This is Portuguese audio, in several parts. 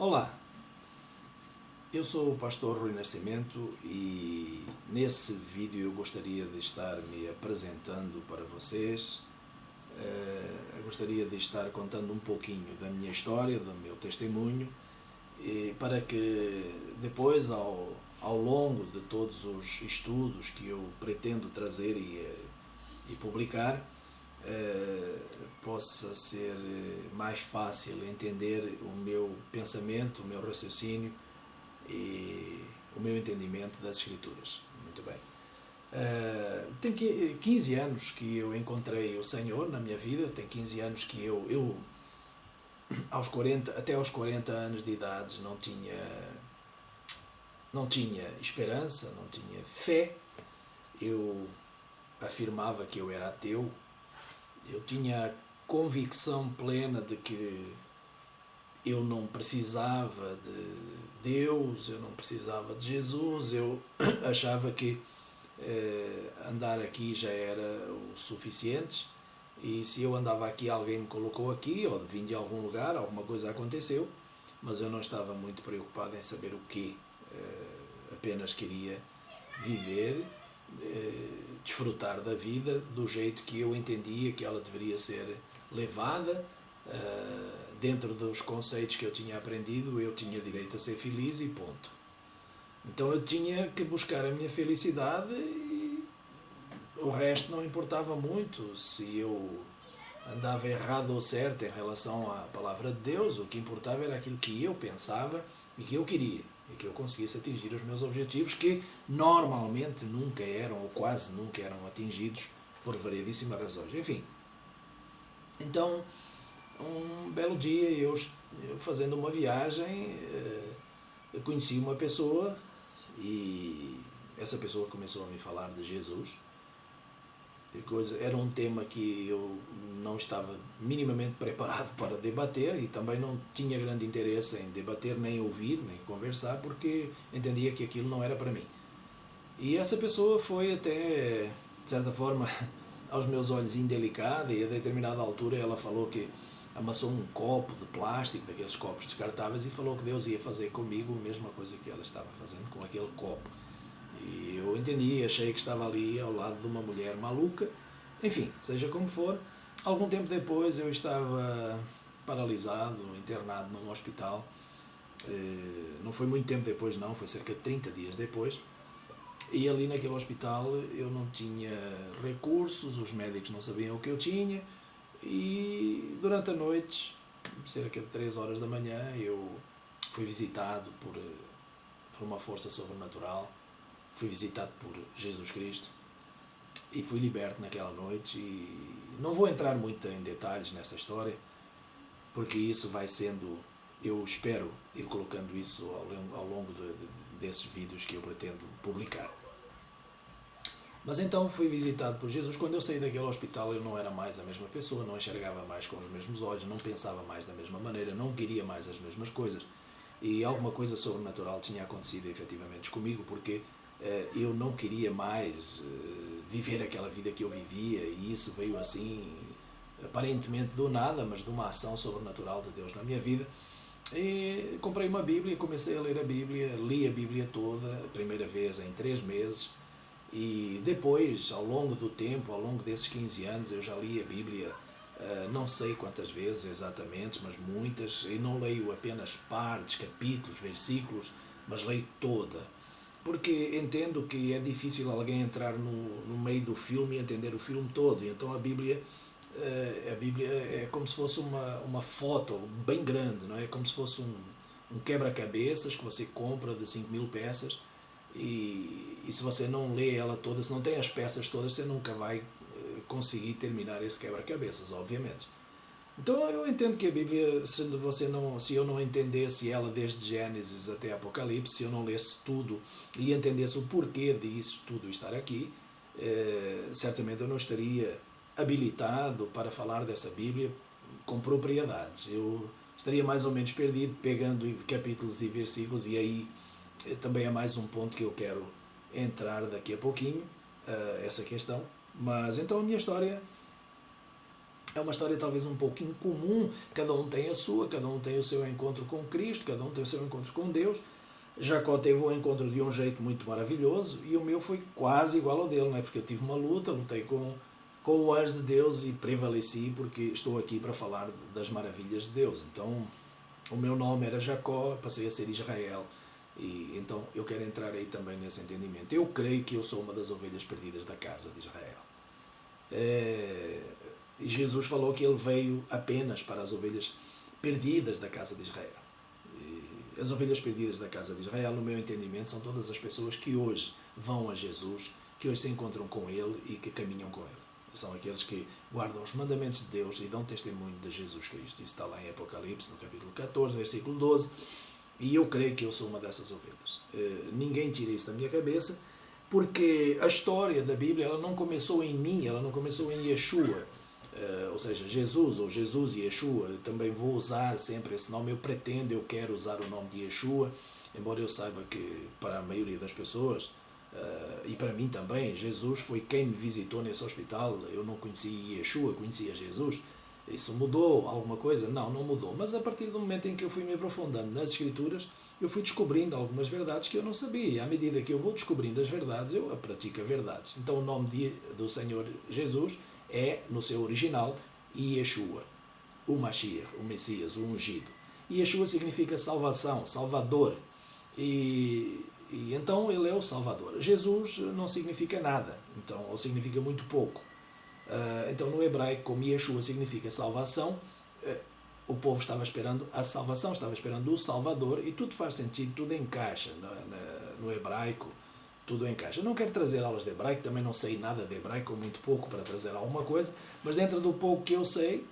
Olá, eu sou o pastor Rui Nascimento e nesse vídeo eu gostaria de estar me apresentando para vocês. Eu gostaria de estar contando um pouquinho da minha história, do meu testemunho, e para que depois, ao longo de todos os estudos que eu pretendo trazer e publicar, possa ser mais fácil entender o meu pensamento, o meu raciocínio e o meu entendimento das Escrituras. Muito bem. Tem 15 anos que eu encontrei o Senhor na minha vida, tem 15 anos que eu até aos 40 anos de idade não tinha esperança, não tinha fé. Eu afirmava que eu era ateu. Eu tinha a convicção plena de que eu não precisava de Deus, eu não precisava de Jesus. Eu achava que andar aqui já era o suficiente, e se eu andava aqui, alguém me colocou aqui, ou vim de algum lugar, alguma coisa aconteceu, mas eu não estava muito preocupado em saber o quê. Apenas queria viver, desfrutar da vida do jeito que eu entendia que ela deveria ser levada. Dentro dos conceitos que eu tinha aprendido, eu tinha direito a ser feliz e ponto. Então eu tinha que buscar a minha felicidade e o resto não importava muito. Se eu andava errado ou certo em relação à palavra de Deus, o que importava era aquilo que eu pensava e que eu queria, e que eu conseguisse atingir os meus objetivos, que normalmente nunca eram, ou quase nunca eram atingidos, por variedíssimas razões. Enfim, então, um belo dia, eu fazendo uma viagem, eu conheci uma pessoa, e essa pessoa começou a me falar de Jesus. Era um tema que eu não estava minimamente preparado para debater, e também não tinha grande interesse em debater, nem ouvir, nem conversar, porque entendia que aquilo não era para mim. E essa pessoa foi até, de certa forma, aos meus olhos indelicada, e a determinada altura ela falou que amassou um copo de plástico, daqueles copos descartáveis, e falou que Deus ia fazer comigo a mesma coisa que ela estava fazendo com aquele copo. E eu entendi, achei que estava ali ao lado de uma mulher maluca. Enfim, seja como for, algum tempo depois eu estava paralisado, internado num hospital. Não foi muito tempo depois, não, foi cerca de 30 dias depois. E ali naquele hospital eu não tinha recursos, os médicos não sabiam o que eu tinha, e durante a noite, cerca de 3 horas da manhã, eu fui visitado por uma força sobrenatural, fui visitado por Jesus Cristo e fui liberto naquela noite. E não vou entrar muito em detalhes nessa história, porque isso vai sendo, eu espero ir colocando isso ao longo desses vídeos que eu pretendo publicar. Mas então fui visitado por Jesus. Quando eu saí daquele hospital, eu não era mais a mesma pessoa, não enxergava mais com os mesmos olhos, não pensava mais da mesma maneira, não queria mais as mesmas coisas. E alguma coisa sobrenatural tinha acontecido efetivamente comigo, porque eu não queria mais viver aquela vida que eu vivia, e isso veio assim, aparentemente do nada, mas de uma ação sobrenatural de Deus na minha vida. E comprei uma Bíblia, comecei a ler a Bíblia, li a Bíblia toda, a primeira vez em 3 meses, e depois, ao longo do tempo, ao longo desses 15 anos, eu já li a Bíblia não sei quantas vezes exatamente, mas muitas, e não leio apenas partes, capítulos, versículos, mas leio toda. Porque entendo que é difícil alguém entrar no meio do filme e entender o filme todo. E então a Bíblia é como se fosse uma foto bem grande, não é? É como se fosse um quebra-cabeças que você compra de 5.000 peças, e se você não lê ela toda, se não tem as peças todas, você nunca vai conseguir terminar esse quebra-cabeças, obviamente. Então eu entendo que a Bíblia, se eu não entendesse ela desde Gênesis até Apocalipse, se eu não lesse tudo e entendesse o porquê disso tudo estar aqui, certamente eu não estaria habilitado para falar dessa Bíblia com propriedade. Eu estaria mais ou menos perdido, pegando capítulos e versículos, e aí também é mais um ponto que eu quero entrar daqui a pouquinho, essa questão. Mas então a minha história É uma história talvez um pouco incomum, cada um tem a sua, cada um tem o seu encontro com Cristo, cada um tem o seu encontro com Deus. Jacó teve um encontro de um jeito muito maravilhoso e o meu foi quase igual ao dele, não é? Porque eu tive uma luta, lutei com o anjo de Deus e prevaleci porque estou aqui para falar das maravilhas de Deus. Então, o meu nome era Jacó, passei a ser Israel. E então eu quero entrar aí também nesse entendimento. Eu creio que eu sou uma das ovelhas perdidas da casa de Israel. E Jesus falou que ele veio apenas para as ovelhas perdidas da casa de Israel. E as ovelhas perdidas da casa de Israel, no meu entendimento, são todas as pessoas que hoje vão a Jesus, que hoje se encontram com ele e que caminham com ele. São aqueles que guardam os mandamentos de Deus e dão testemunho de Jesus Cristo. Isso está lá em Apocalipse, no capítulo 14, versículo 12. E eu creio que eu sou uma dessas ovelhas. Ninguém tira isso da minha cabeça, porque a história da Bíblia ela não começou em mim, ela não começou em Yeshua. Ou seja, Jesus ou Jesus e Yeshua. Eu também vou usar sempre esse nome. Eu pretendo, eu quero usar o nome de Yeshua, embora eu saiba que para a maioria das pessoas, e para mim também, Jesus foi quem me visitou nesse hospital. Eu não conhecia Yeshua, conhecia Jesus. Isso mudou alguma coisa? Não, não mudou. Mas a partir do momento em que eu fui me aprofundando nas Escrituras, eu fui descobrindo algumas verdades que eu não sabia. E à medida que eu vou descobrindo as verdades, eu pratico as verdades. Então o nome do Senhor Jesus é, no seu original, Yeshua, o Mashiach, o Messias, o ungido. E Yeshua significa salvação, salvador. E então ele é o Salvador. Jesus não significa nada, então, ou significa muito pouco. Então no hebraico, como Yeshua significa salvação, o povo estava esperando a salvação, estava esperando o Salvador, e tudo faz sentido, tudo encaixa no hebraico, tudo encaixa. Eu não quero trazer aulas de hebraico, também não sei nada de hebraico, ou muito pouco para trazer alguma coisa, mas dentro do pouco que eu sei,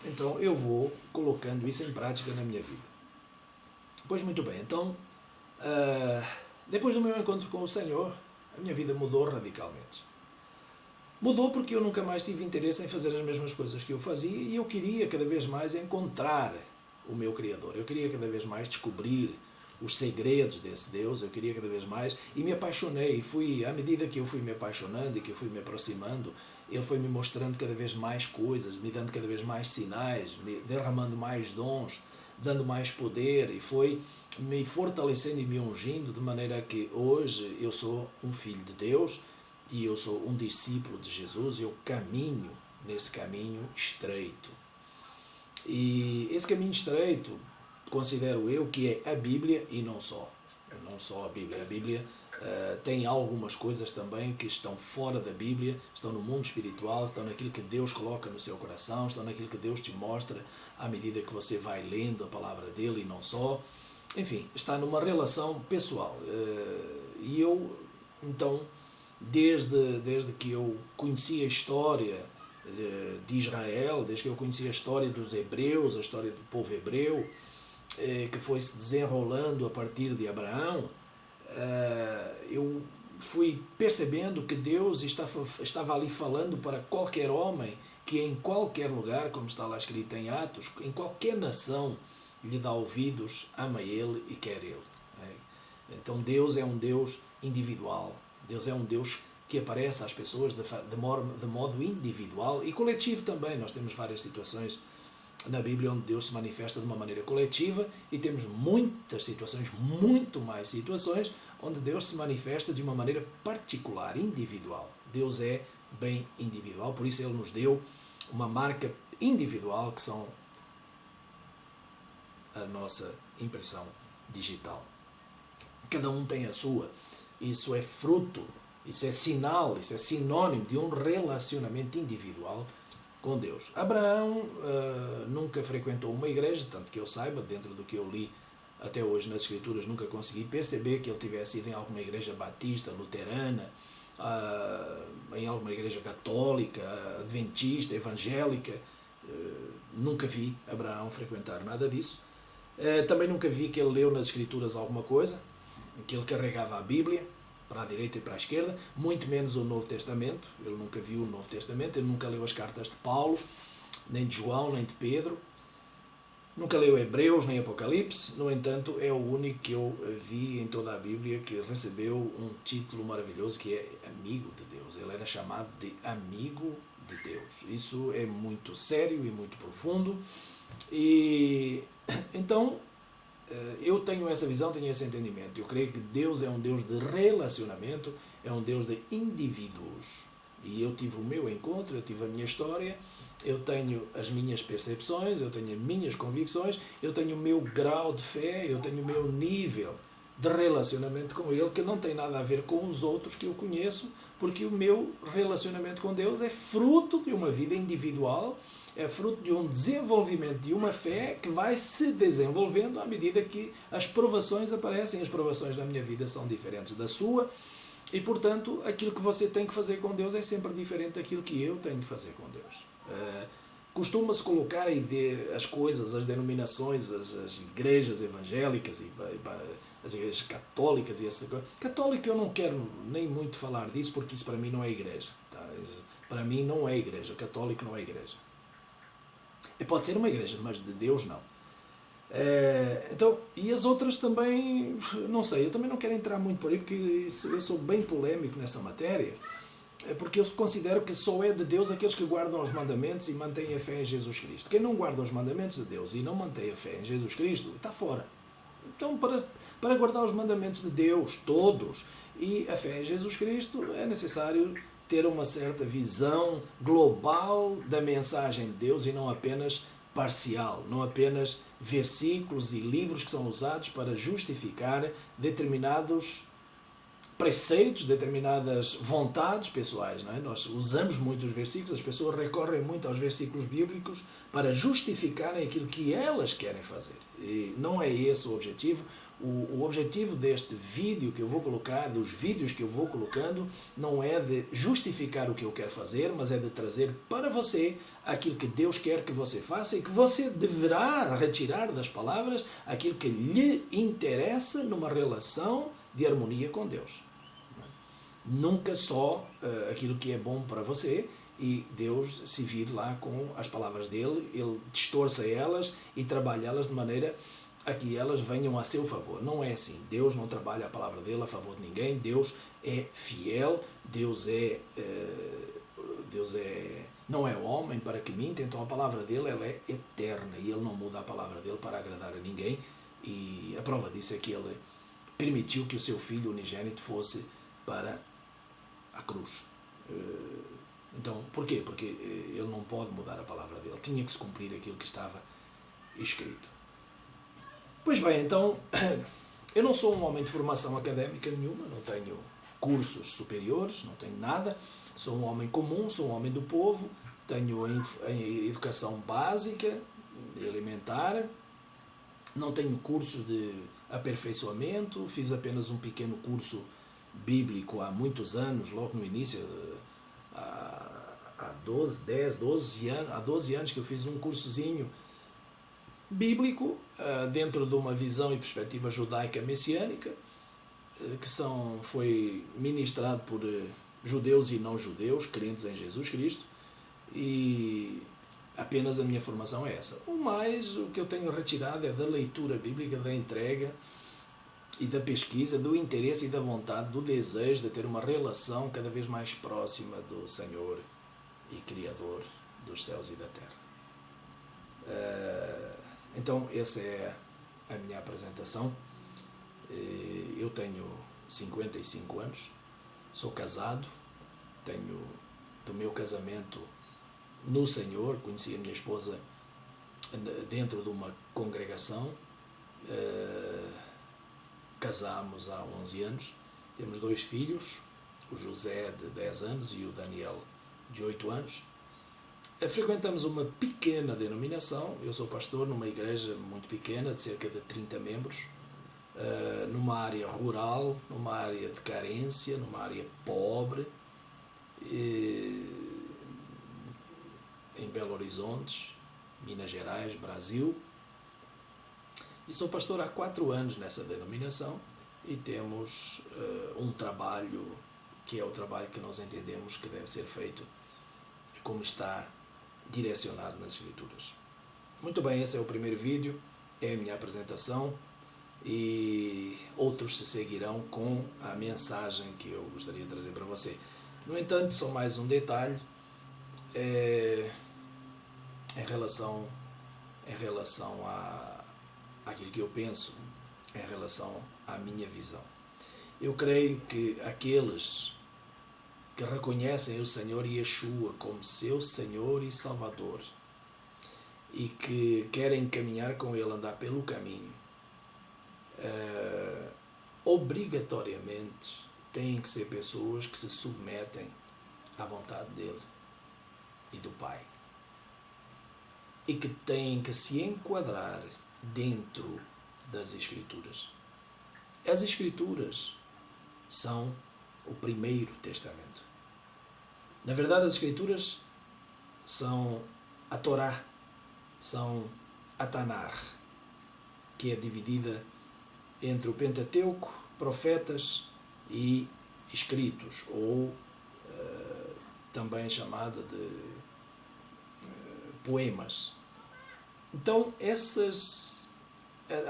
então eu vou colocando isso em prática na minha vida. Pois muito bem, então, depois do meu encontro com o Senhor, a minha vida mudou radicalmente. Mudou porque eu nunca mais tive interesse em fazer as mesmas coisas que eu fazia e eu queria cada vez mais encontrar o meu Criador. Eu queria cada vez mais descobrir os segredos desse Deus, eu queria cada vez mais e me apaixonei. À medida que eu fui me apaixonando e que eu fui me aproximando, ele foi me mostrando cada vez mais coisas, me dando cada vez mais sinais, me derramando mais dons, dando mais poder e foi me fortalecendo e me ungindo de maneira que hoje eu sou um filho de Deus e eu sou um discípulo de Jesus e eu caminho nesse caminho estreito. E esse caminho estreito, considero eu que é a Bíblia e não só. Não só a Bíblia. A Bíblia tem algumas coisas também que estão fora da Bíblia, estão no mundo espiritual, estão naquilo que Deus coloca no seu coração, estão naquilo que Deus te mostra à medida que você vai lendo a palavra dele e não só. Enfim, está numa relação pessoal. E eu, então, desde que eu conheci a história de Israel, desde que eu conheci a história dos hebreus, a história do povo hebreu, que foi se desenrolando a partir de Abraão, eu fui percebendo que Deus estava ali falando para qualquer homem que em qualquer lugar, como está lá escrito em Atos, em qualquer nação lhe dá ouvidos, ama Ele e quer Ele. Então Deus é um Deus individual. Deus é um Deus que aparece às pessoas de modo individual e coletivo também. Nós temos várias situações na Bíblia onde Deus se manifesta de uma maneira coletiva e temos muitas situações, muito mais situações, onde Deus se manifesta de uma maneira particular, individual. Deus é bem individual, por isso Ele nos deu uma marca individual que são a nossa impressão digital. Cada um tem a sua. Isso é fruto, isso é sinal, isso é sinônimo de um relacionamento individual com Deus. Abraão nunca frequentou uma igreja, tanto que eu saiba, dentro do que eu li até hoje nas Escrituras, nunca consegui perceber que ele tivesse ido em alguma igreja batista, luterana, em alguma igreja católica, adventista, evangélica. Nunca vi Abraão frequentar nada disso. Também nunca vi que ele leu nas Escrituras alguma coisa, que ele carregava a Bíblia para a direita e para a esquerda, muito menos o Novo Testamento. Ele nunca viu o Novo Testamento, ele nunca leu as cartas de Paulo, nem de João, nem de Pedro, nunca leu Hebreus, nem Apocalipse. No entanto, é o único que eu vi em toda a Bíblia que recebeu um título maravilhoso, que é amigo de Deus. Ele era chamado de amigo de Deus. Isso é muito sério e muito profundo. E então eu tenho essa visão, tenho esse entendimento. Eu creio que Deus é um Deus de relacionamento, é um Deus de indivíduos. E eu tive o meu encontro, eu tive a minha história, eu tenho as minhas percepções, eu tenho as minhas convicções, eu tenho o meu grau de fé, eu tenho o meu nível de relacionamento com Ele, que não tem nada a ver com os outros que eu conheço, porque o meu relacionamento com Deus é fruto de uma vida individual, é fruto de um desenvolvimento de uma fé que vai se desenvolvendo à medida que as provações aparecem. As provações na minha vida são diferentes da sua e, portanto, aquilo que você tem que fazer com Deus é sempre diferente daquilo que eu tenho que fazer com Deus. Costuma-se colocar as coisas, as denominações, as igrejas evangélicas e as igrejas católicas e essa coisa. Católico eu não quero nem muito falar disso, porque isso para mim não é igreja. Tá? Para mim não é igreja. Católico não é igreja. E pode ser uma igreja, mas de Deus não. Então, e as outras também, não sei, eu também não quero entrar muito por aí, porque eu sou bem polémico nessa matéria, porque eu considero que só é de Deus aqueles que guardam os mandamentos e mantêm a fé em Jesus Cristo. Quem não guarda os mandamentos de Deus e não mantém a fé em Jesus Cristo, está fora. Então, para guardar os mandamentos de Deus, todos, e a fé em Jesus Cristo, é necessário ter uma certa visão global da mensagem de Deus e não apenas parcial, não apenas versículos e livros que são usados para justificar determinados preceitos, determinadas vontades pessoais. Não é? Nós usamos muito os versículos, as pessoas recorrem muito aos versículos bíblicos para justificarem aquilo que elas querem fazer. E não é esse o objetivo. O objetivo deste vídeo que eu vou colocar, dos vídeos que eu vou colocando, não é de justificar o que eu quero fazer, mas é de trazer para você aquilo que Deus quer que você faça e que você deverá retirar das palavras aquilo que lhe interessa numa relação de harmonia com Deus. Nunca só aquilo que é bom para você e Deus se vir lá com as palavras dele, ele distorça elas e trabalha elas de maneira a que elas venham a seu favor. Não é assim. Deus não trabalha a palavra dele a favor de ninguém. Deus é fiel. Deus não é homem para que minta. Então a palavra dele ela é eterna e ele não muda a palavra dele para agradar a ninguém. E a prova disso é que ele permitiu que o seu filho unigênito fosse para a cruz. Então, porquê? Porque ele não pode mudar a palavra dele. Tinha que se cumprir aquilo que estava escrito. Pois bem, então, eu não sou um homem de formação académica nenhuma, não tenho cursos superiores, não tenho nada, sou um homem comum, sou um homem do povo, tenho a educação básica, elementar, não tenho cursos de aperfeiçoamento, fiz apenas um pequeno curso bíblico há muitos anos, logo no início, há 12 anos que eu fiz um cursozinho bíblico, dentro de uma visão e perspectiva judaica messiânica, que foi ministrado por judeus e não judeus, crentes em Jesus Cristo, e apenas a minha formação é essa. O que eu tenho retirado é da leitura bíblica, da entrega e da pesquisa, do interesse e da vontade, do desejo de ter uma relação cada vez mais próxima do Senhor e Criador dos céus e da terra. Então, essa é a minha apresentação. Eu tenho 55 anos, sou casado, tenho do meu casamento no Senhor, conheci a minha esposa dentro de uma congregação, casámos há 11 anos, temos 2 filhos, o José de 10 anos e o Daniel de 8 anos. Frequentamos uma pequena denominação, eu sou pastor numa igreja muito pequena, de cerca de 30 membros, numa área rural, numa área de carência, numa área pobre, em Belo Horizonte, Minas Gerais, Brasil. E sou pastor há 4 anos nessa denominação e temos um trabalho que é o trabalho que nós entendemos que deve ser feito como está direcionado nas Escrituras. Muito bem, esse é o primeiro vídeo, é a minha apresentação e outros se seguirão com a mensagem que eu gostaria de trazer para você. No entanto, só mais um detalhe, em relação àquilo que eu penso, em relação à minha visão. Eu creio que aqueles que reconhecem o Senhor Yeshua como seu Senhor e Salvador e que querem caminhar com Ele, andar pelo caminho, obrigatoriamente têm que ser pessoas que se submetem à vontade dele e do Pai e que têm que se enquadrar dentro das Escrituras. As Escrituras são o primeiro testamento. Na verdade, as Escrituras são a Torá, são a Tanar, que é dividida entre o Pentateuco, profetas e escritos, ou também chamada de poemas. Então,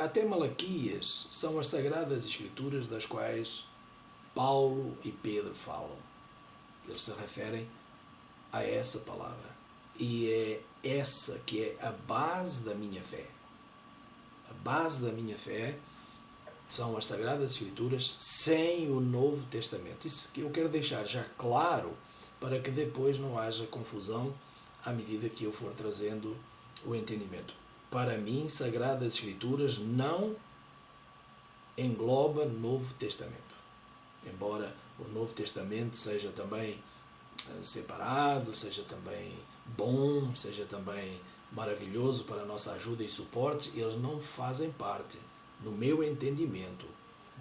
até Malaquias, são as Sagradas Escrituras das quais Paulo e Pedro falam. Eles se referem a essa palavra. E é essa que é a base da minha fé. A base da minha fé são as Sagradas Escrituras sem o Novo Testamento. Isso que eu quero deixar já claro para que depois não haja confusão à medida que eu for trazendo o entendimento. Para mim, Sagradas Escrituras não engloba Novo Testamento. Embora o Novo Testamento seja também separado, seja também bom, seja também maravilhoso para a nossa ajuda e suporte, eles não fazem parte, no meu entendimento,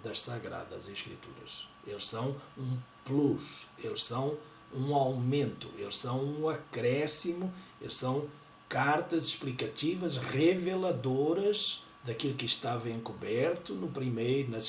das Sagradas Escrituras. Eles são um plus, eles são um aumento, eles são um acréscimo, eles são cartas explicativas, reveladoras daquilo que estava encoberto no primeiro, nas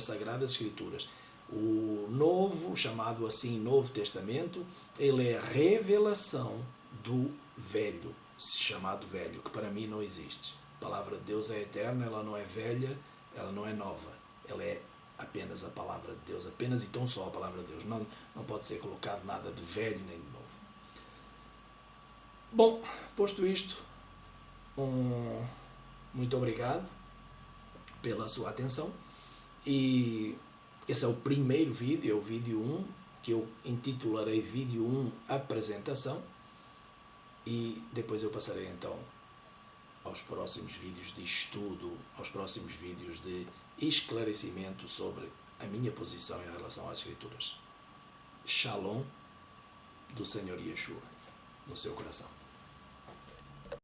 Sagradas Escrituras. O Novo, chamado assim Novo Testamento, ele é a revelação do Velho, chamado Velho, que para mim não existe. A palavra de Deus é eterna, ela não é velha, ela não é nova. Ela é apenas a palavra de Deus, apenas e tão só a palavra de Deus. Não pode ser colocado nada de velho nem de novo. Bom, posto isto, muito obrigado pela sua atenção. E esse é o primeiro vídeo, é o vídeo 1, que eu intitularei vídeo 1 Apresentação. E depois eu passarei então aos próximos vídeos de estudo, aos próximos vídeos de esclarecimento sobre a minha posição em relação às Escrituras. Shalom do Senhor Yeshua no seu coração.